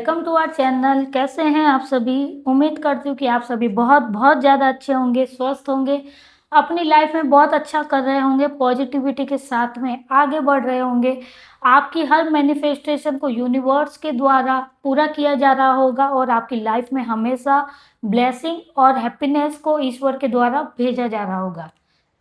Welcome to our channel. कैसे हैं आप सभी? उम्मीद करती हूँ कि आप सभी बहुत बहुत ज़्यादा अच्छे होंगे, स्वस्थ होंगे, अपनी लाइफ में बहुत अच्छा कर रहे होंगे, पॉजिटिविटी के साथ में आगे बढ़ रहे होंगे। आपकी हर मैनिफेस्टेशन को यूनिवर्स के द्वारा पूरा किया जा रहा होगा और आपकी लाइफ में हमेशा ब्लेसिंग और हैप्पीनेस को ईश्वर के द्वारा भेजा जा रहा होगा।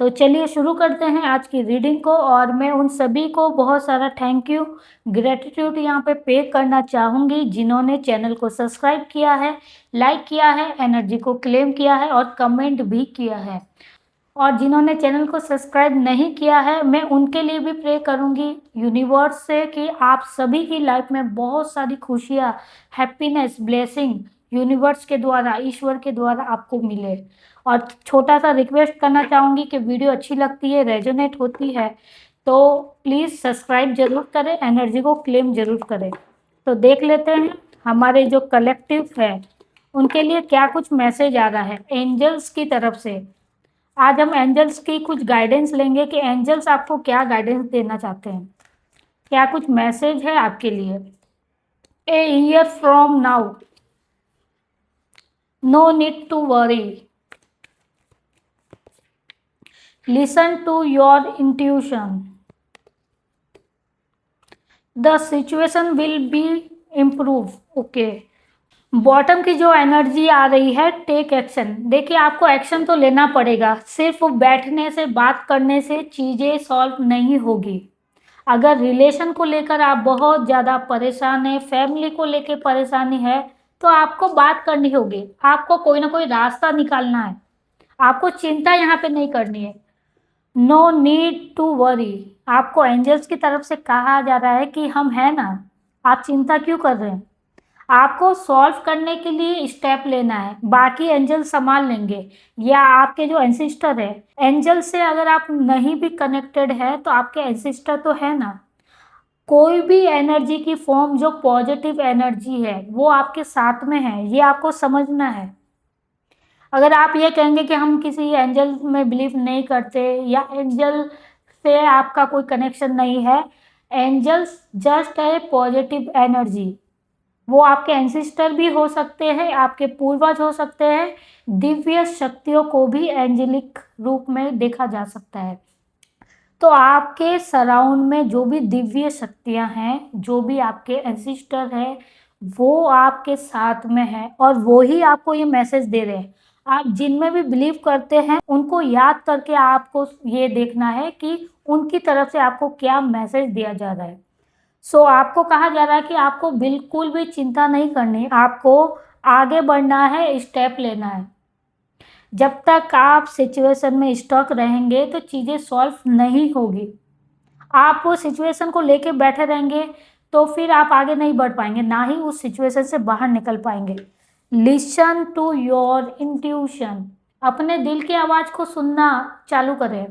तो चलिए शुरू करते हैं आज की रीडिंग को। और मैं उन सभी को बहुत सारा थैंक यू, ग्रेटिट्यूड यहाँ पे करना चाहूँगी जिन्होंने चैनल को सब्सक्राइब किया है, लाइक किया है, एनर्जी को क्लेम किया है और कमेंट भी किया है। और जिन्होंने चैनल को सब्सक्राइब नहीं किया है, मैं उनके लिए भी प्रे करूँगी यूनिवर्स से कि आप सभी की लाइफ में बहुत सारी खुशियाँ, हैप्पीनेस, ब्लेसिंग यूनिवर्स के द्वारा, ईश्वर के द्वारा आपको मिले। और छोटा सा रिक्वेस्ट करना चाहूँगी कि वीडियो अच्छी लगती है, रेजोनेट होती है तो प्लीज़ सब्सक्राइब जरूर करें, एनर्जी को क्लेम जरूर करें। तो देख लेते हैं हमारे जो कलेक्टिव है उनके लिए क्या कुछ मैसेज आ रहा है एंजल्स की तरफ से। आज हम एंजल्स की कुछ गाइडेंस लेंगे कि एंजल्स आपको क्या गाइडेंस देना चाहते हैं, क्या कुछ मैसेज है आपके लिए। A year from now, no need to worry, listen to your intuition, the situation will be improve. Okay, bottom की जो एनर्जी आ रही है, टेक एक्शन। देखिए, आपको एक्शन तो लेना पड़ेगा, सिर्फ बैठने से, बात करने से चीज़ें सॉल्व नहीं होगी। अगर रिलेशन को लेकर आप बहुत ज़्यादा परेशान हैं, फैमिली को लेकर परेशानी है, तो आपको बात करनी होगी, आपको कोई ना कोई रास्ता निकालना है, आपको चिंता यहाँ पे नहीं करनी है। नो नीड टू वरी, आपको एंजल्स की तरफ से कहा जा रहा है कि हम हैं ना, आप चिंता क्यों कर रहे हैं। आपको सॉल्व करने के लिए स्टेप लेना है, बाकी एंजल संभाल लेंगे। या आपके जो एंसिस्टर है, एंजल से अगर आप नहीं भी कनेक्टेड है तो आपके एंसिस्टर तो है ना। कोई भी एनर्जी की फॉर्म जो पॉजिटिव एनर्जी है वो आपके साथ में है, ये आपको समझना है। अगर आप ये कहेंगे कि हम किसी एंजल में बिलीव नहीं करते या एंजल से आपका कोई कनेक्शन नहीं है, एंजल्स जस्ट है पॉजिटिव एनर्जी। वो आपके एंसिस्टर भी हो सकते हैं, आपके पूर्वज हो सकते हैं, दिव्य शक्तियों को भी एंजेलिक रूप में देखा जा सकता है। तो आपके सराउंड में जो भी दिव्य शक्तियां हैं, जो भी आपके एंसिस्टर हैं, वो आपके साथ में हैं और वो ही आपको ये मैसेज दे रहे हैं। आप जिनमें भी बिलीव करते हैं उनको याद करके आपको ये देखना है कि उनकी तरफ से आपको क्या मैसेज दिया जा रहा है। आपको कहा जा रहा है कि आपको बिल्कुल भी चिंता नहीं करनी, आपको आगे बढ़ना है, स्टेप लेना है। जब तक आप सिचुएशन में स्टक रहेंगे तो चीज़ें सॉल्व नहीं होगी। आप वो सिचुएशन को लेके बैठे रहेंगे तो फिर आप आगे नहीं बढ़ पाएंगे, ना ही उस सिचुएशन से बाहर निकल पाएंगे। लिसन टू योर इंट्यूशन, अपने दिल की आवाज़ को सुनना चालू करें,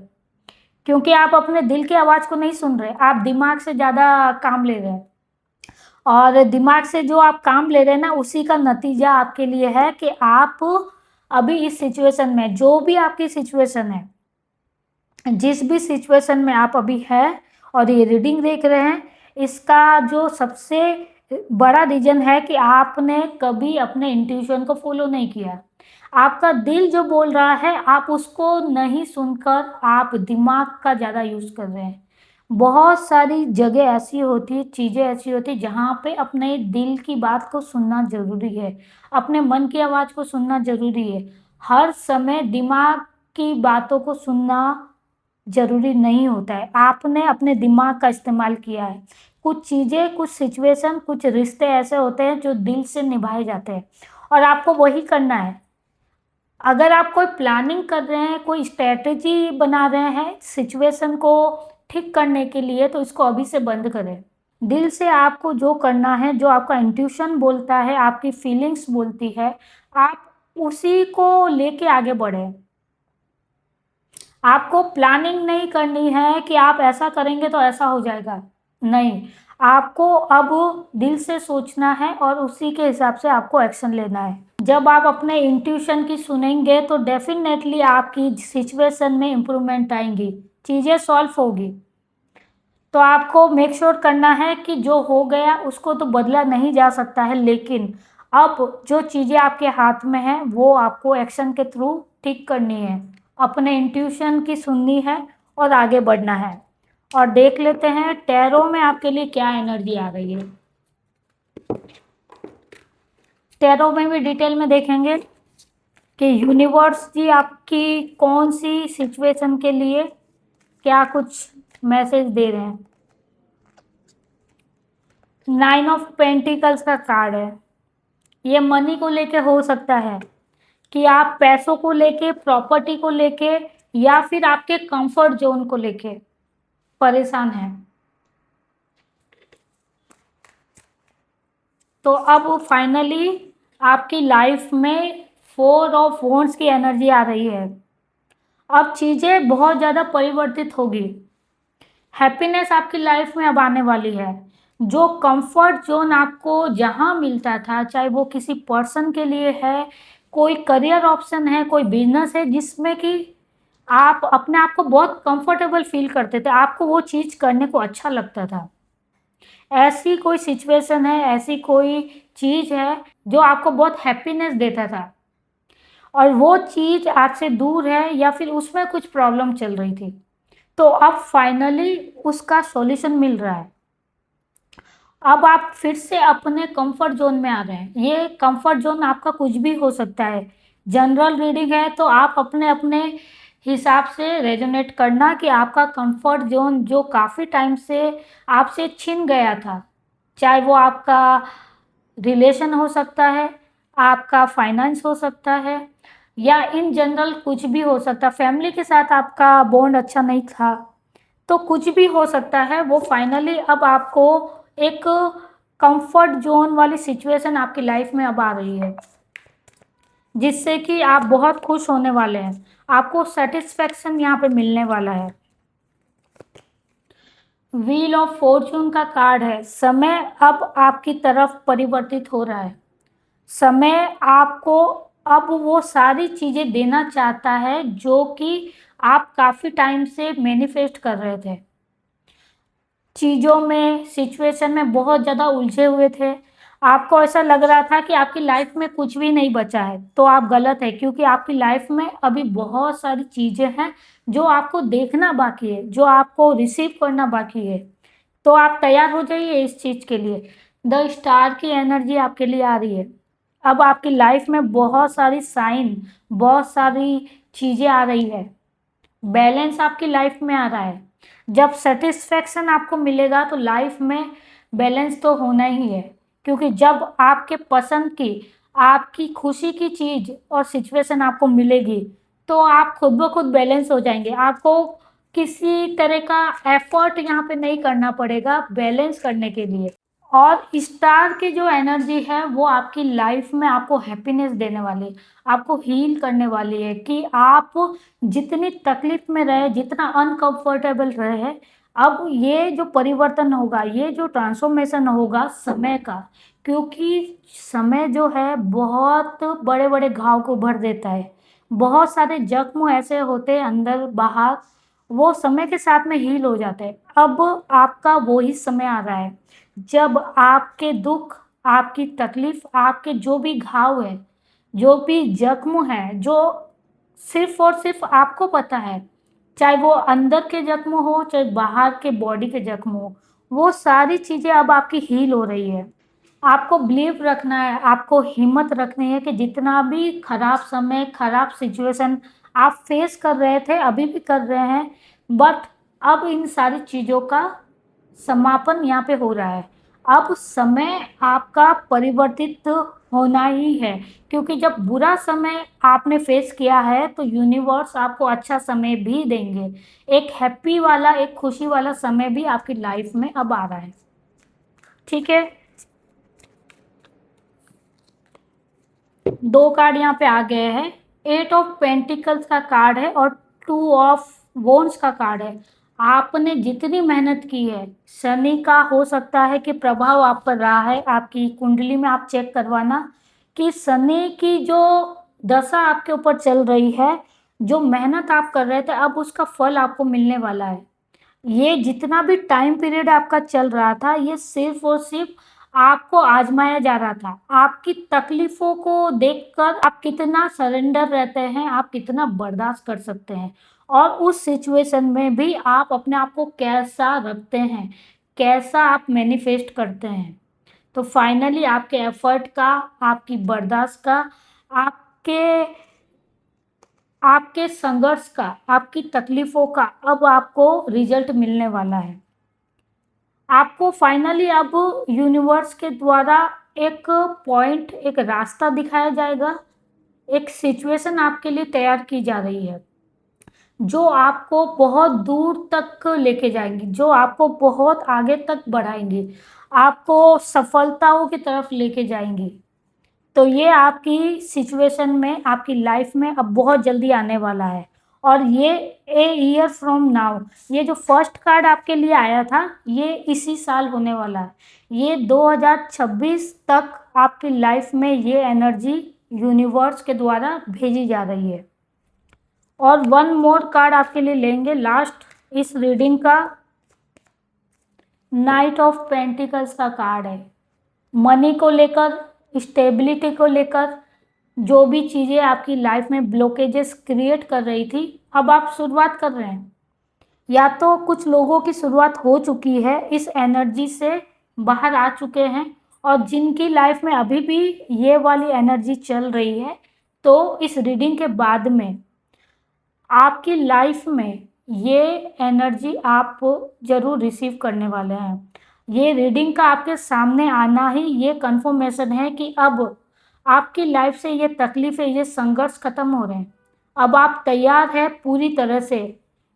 क्योंकि आप अपने दिल की आवाज़ को नहीं सुन रहे, आप दिमाग से ज़्यादा काम ले रहे हैं। और दिमाग से जो आप काम ले रहे हैं ना, उसी का नतीजा आपके लिए है कि आप अभी इस सिचुएशन में, जो भी आपकी सिचुएशन है, जिस भी सिचुएशन में आप अभी हैं और ये रीडिंग देख रहे हैं, इसका जो सबसे बड़ा रीज़न है कि आपने कभी अपने इंट्यूशन को फॉलो नहीं किया। आपका दिल जो बोल रहा है, आप उसको नहीं सुनकर आप दिमाग का ज़्यादा यूज़ कर रहे हैं। बहुत सारी जगह ऐसी होती है, चीज़ें ऐसी होती है जहाँ पे अपने दिल की बात को सुनना ज़रूरी है, अपने मन की आवाज़ को सुनना ज़रूरी है। हर समय दिमाग की बातों को सुनना ज़रूरी नहीं होता है। आपने अपने दिमाग का इस्तेमाल किया है। कुछ चीज़ें, कुछ सिचुएशन, कुछ रिश्ते ऐसे होते हैं जो दिल से निभाए जाते हैं और आपको वही करना है। अगर आप कोई प्लानिंग कर रहे हैं, कोई स्ट्रेटजी बना रहे हैं सिचुएशन को ठीक करने के लिए, तो इसको अभी से बंद करें। दिल से आपको जो करना है, जो आपका इंट्यूशन बोलता है, आपकी फीलिंग्स बोलती है, आप उसी को लेके आगे बढ़ें। आपको प्लानिंग नहीं करनी है कि आप ऐसा करेंगे तो ऐसा हो जाएगा, नहीं। आपको अब दिल से सोचना है और उसी के हिसाब से आपको एक्शन लेना है। जब आप अपने इंट्यूशन की सुनेंगे तो डेफिनेटली आपकी सिचुएशन में इम्प्रूवमेंट आएंगी, चीज़ें सॉल्व होगी। तो आपको मेक श्योर करना है कि जो हो गया उसको तो बदला नहीं जा सकता है, लेकिन अब जो चीज़ें आपके हाथ में हैं वो आपको एक्शन के थ्रू ठीक करनी है, अपने इंट्यूशन की सुननी है और आगे बढ़ना है। और देख लेते हैं टैरो में आपके लिए क्या एनर्जी आ रही है। टैरो में भी डिटेल में देखेंगे कि यूनिवर्स जी आपकी कौन सी सिचुएशन के लिए क्या कुछ मैसेज दे रहे हैं। 9 ऑफ पेंटिकल्स का कार्ड है। ये मनी को लेके हो सकता है कि आप पैसों को लेके, प्रॉपर्टी को लेके या फिर आपके कंफर्ट जोन को लेके परेशान हैं। तो अब फाइनली आपकी लाइफ में 4 ऑफ वॉन्ड्स की एनर्जी आ रही है। अब चीज़ें बहुत ज़्यादा परिवर्तित होगी। हैप्पीनेस आपकी लाइफ में अब आने वाली है। जो कंफर्ट जोन आपको जहाँ मिलता था, चाहे वो किसी पर्सन के लिए है, कोई करियर ऑप्शन है, कोई बिजनेस है जिसमें कि आप अपने आप को बहुत कंफर्टेबल फील करते थे, आपको वो चीज़ करने को अच्छा लगता था। ऐसी कोई सिचुएशन है, ऐसी कोई चीज़ है जो आपको बहुत हैप्पीनेस देता था और वो चीज़ आपसे दूर है या फिर उसमें कुछ प्रॉब्लम चल रही थी, तो अब फाइनली उसका सॉल्यूशन मिल रहा है। अब आप फिर से अपने कंफर्ट जोन में आ रहे हैं। ये कंफर्ट जोन आपका कुछ भी हो सकता है। जनरल रीडिंग है तो आप अपने अपने हिसाब से रेजोनेट करना कि आपका कंफर्ट जोन जो काफ़ी टाइम से आपसे छिन गया था, चाहे वो आपका रिलेशन हो सकता है, आपका फाइनेंस हो सकता है, या इन जनरल कुछ भी हो सकता है, फैमिली के साथ आपका बॉन्ड अच्छा नहीं था, तो कुछ भी हो सकता है। वो फाइनली अब आपको एक कंफर्ट जोन वाली सिचुएशन आपकी लाइफ में अब आ रही है जिससे कि आप बहुत खुश होने वाले हैं, आपको सेटिस्फेक्शन यहाँ पे मिलने वाला है। व्हील ऑफ फॉर्चून का कार्ड है। समय अब आपकी तरफ परिवर्तित हो रहा है। समय आपको अब वो सारी चीज़ें देना चाहता है जो कि आप काफ़ी टाइम से मैनिफेस्ट कर रहे थे। चीज़ों में, सिचुएशन में बहुत ज़्यादा उलझे हुए थे, आपको ऐसा लग रहा था कि आपकी लाइफ में कुछ भी नहीं बचा है, तो आप गलत है, क्योंकि आपकी लाइफ में अभी बहुत सारी चीज़ें हैं जो आपको देखना बाकी है, जो आपको रिसीव करना बाकी है। तो आप तैयार हो जाइए इस चीज़ के लिए। द स्टार की एनर्जी आपके लिए आ रही है। अब आपकी लाइफ में बहुत सारी साइन, बहुत सारी चीज़ें आ रही है, बैलेंस आपकी लाइफ में आ रहा है। जब सेटिस्फेक्शन आपको मिलेगा तो लाइफ में बैलेंस तो होना ही है, क्योंकि जब आपके पसंद की, आपकी खुशी की चीज़ और सिचुएशन आपको मिलेगी तो आप खुद ब खुद बैलेंस हो जाएंगे। आपको किसी तरह का एफर्ट यहाँ पे नहीं करना पड़ेगा बैलेंस करने के लिए। और स्टार की जो एनर्जी है वो आपकी लाइफ में आपको हैप्पीनेस देने वाली है, आपको हील करने वाली है कि आप जितनी तकलीफ में रहे, जितना अनकंफर्टेबल रहे, अब ये जो परिवर्तन होगा, ये जो ट्रांसफॉर्मेशन होगा समय का, क्योंकि समय जो है बहुत बड़े बड़े घाव को भर देता है। बहुत सारे जख्म ऐसे होते हैं अंदर बाहर, वो समय के साथ में हील हो जाते हैं। अब आपका वो ही समय आ रहा है जब आपके दुख, आपकी तकलीफ, आपके जो भी घाव है, जो भी जख्म है, जो सिर्फ और सिर्फ आपको पता है, चाहे वो अंदर के जख्म हो, चाहे बाहर के बॉडी के जख्म हो, वो सारी चीज़ें अब आपकी हील हो रही है। आपको बिलीव रखना है, आपको हिम्मत रखनी है कि जितना भी खराब समय, खराब सिचुएशन आप फेस कर रहे थे, अभी भी कर रहे हैं, बट अब इन सारी चीज़ों का समापन यहाँ पे हो रहा है। अब समय आपका परिवर्तित होना ही है, क्योंकि जब बुरा समय आपने फेस किया है तो यूनिवर्स आपको अच्छा समय भी देंगे। एक हैप्पी वाला, एक खुशी वाला समय भी आपकी लाइफ में अब आ रहा है। ठीक है, 2 कार्ड यहाँ पे आ गए हैं। 8 ऑफ पेंटिकल्स का कार्ड है और 2 ऑफ वॉन्ड्स का कार्ड है। आपने जितनी मेहनत की है, शनि का हो सकता है कि प्रभाव आप पर रहा है। आपकी कुंडली में आप चेक करवाना कि शनि की जो दशा आपके ऊपर चल रही है, जो मेहनत आप कर रहे थे, अब उसका फल आपको मिलने वाला है। ये जितना भी टाइम पीरियड आपका चल रहा था, ये सिर्फ और सिर्फ आपको आजमाया जा रहा था। आपकी तकलीफों को देखकर आप कितना सरेंडर रहते हैं, आप कितना बर्दाश्त कर सकते हैं, और उस सिचुएशन में भी आप अपने आप को कैसा रखते हैं, कैसा आप मैनिफेस्ट करते हैं। तो फाइनली आपके एफर्ट का, आपकी बर्दाश्त का, आपके आपके संघर्ष का, आपकी तकलीफों का अब आपको रिजल्ट मिलने वाला है। आपको फाइनली अब यूनिवर्स के द्वारा एक पॉइंट, एक रास्ता दिखाया जाएगा, एक सिचुएशन आपके लिए तैयार की जा रही है जो आपको बहुत दूर तक लेके जाएंगी, जो आपको बहुत आगे तक बढ़ाएंगी, आपको सफलताओं की तरफ लेके जाएंगी। तो ये आपकी सिचुएशन में, आपकी लाइफ में अब बहुत जल्दी आने वाला है। और ये ए ईयर फ्रॉम नाउ, ये जो फर्स्ट कार्ड आपके लिए आया था, ये इसी साल होने वाला है। ये 2026 तक आपकी लाइफ में ये एनर्जी यूनिवर्स के द्वारा भेजी जा रही है। और वन मोर कार्ड आपके लिए लेंगे लास्ट इस रीडिंग का। नाइट ऑफ पेंटिकल्स का कार्ड है। मनी को लेकर, स्टेबिलिटी को लेकर, जो भी चीज़ें आपकी लाइफ में ब्लॉकेजेस क्रिएट कर रही थी, अब आप शुरुआत कर रहे हैं। या तो कुछ लोगों की शुरुआत हो चुकी है, इस एनर्जी से बाहर आ चुके हैं, और जिनकी लाइफ में अभी भी ये वाली एनर्जी चल रही है, तो इस रीडिंग के बाद में आपकी लाइफ में ये एनर्जी आप ज़रूर रिसीव करने वाले हैं। ये रीडिंग का आपके सामने आना ही ये कंफर्मेशन है कि अब आपकी लाइफ से ये तकलीफ़ें, ये संघर्ष खत्म हो रहे हैं। अब आप तैयार हैं पूरी तरह से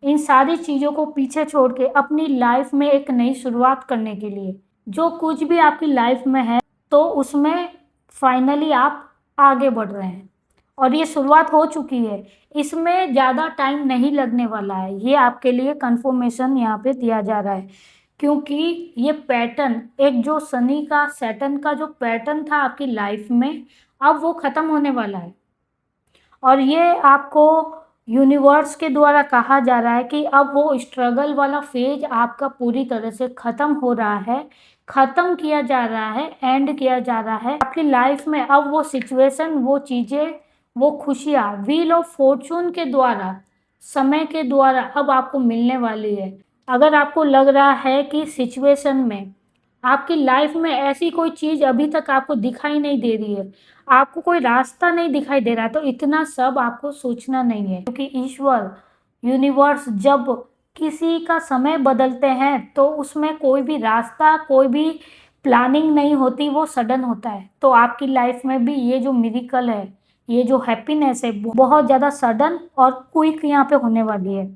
इन सारी चीज़ों को पीछे छोड़ के अपनी लाइफ में एक नई शुरुआत करने के लिए। जो कुछ भी आपकी लाइफ में है, तो उसमें फाइनली आप आगे बढ़ रहे हैं, और ये शुरुआत हो चुकी है। इसमें ज़्यादा टाइम नहीं लगने वाला है, ये आपके लिए कंफर्मेशन यहाँ पे दिया जा रहा है। क्योंकि ये पैटर्न, एक जो शनि का, सैटर्न का जो पैटर्न था आपकी लाइफ में, अब वो ख़त्म होने वाला है। और ये आपको यूनिवर्स के द्वारा कहा जा रहा है कि अब वो स्ट्रगल वाला फेज आपका पूरी तरह से ख़त्म हो रहा है, ख़त्म किया जा रहा है, एंड किया जा रहा है। आपकी लाइफ में अब वो सिचुएशन, वो चीज़ें, वो खुशियाँ व्हील ऑफ फॉर्चून के द्वारा, समय के द्वारा अब आपको मिलने वाली है। अगर आपको लग रहा है कि सिचुएशन में, आपकी लाइफ में ऐसी कोई चीज़ अभी तक आपको दिखाई नहीं दे रही है, आपको कोई रास्ता नहीं दिखाई दे रहा है, तो इतना सब आपको सोचना नहीं है। क्योंकि ईश्वर, यूनिवर्स जब किसी का समय बदलते हैं, तो उसमें कोई भी रास्ता, कोई भी प्लानिंग नहीं होती, वो सडन होता है। तो आपकी लाइफ में भी ये जो मिरेकल है, ये जो हैप्पीनेस है, बहुत ज़्यादा सडन और क्विक यहाँ पे होने वाली है।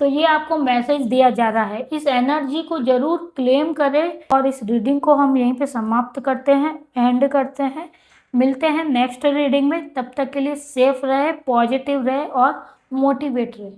तो ये आपको मैसेज दिया जा रहा है, इस एनर्जी को जरूर क्लेम करें। और इस रीडिंग को हम यहीं पे समाप्त करते हैं, एंड करते हैं। मिलते हैं नेक्स्ट रीडिंग में, तब तक के लिए सेफ रहे, पॉजिटिव रहे और मोटिवेट रहे।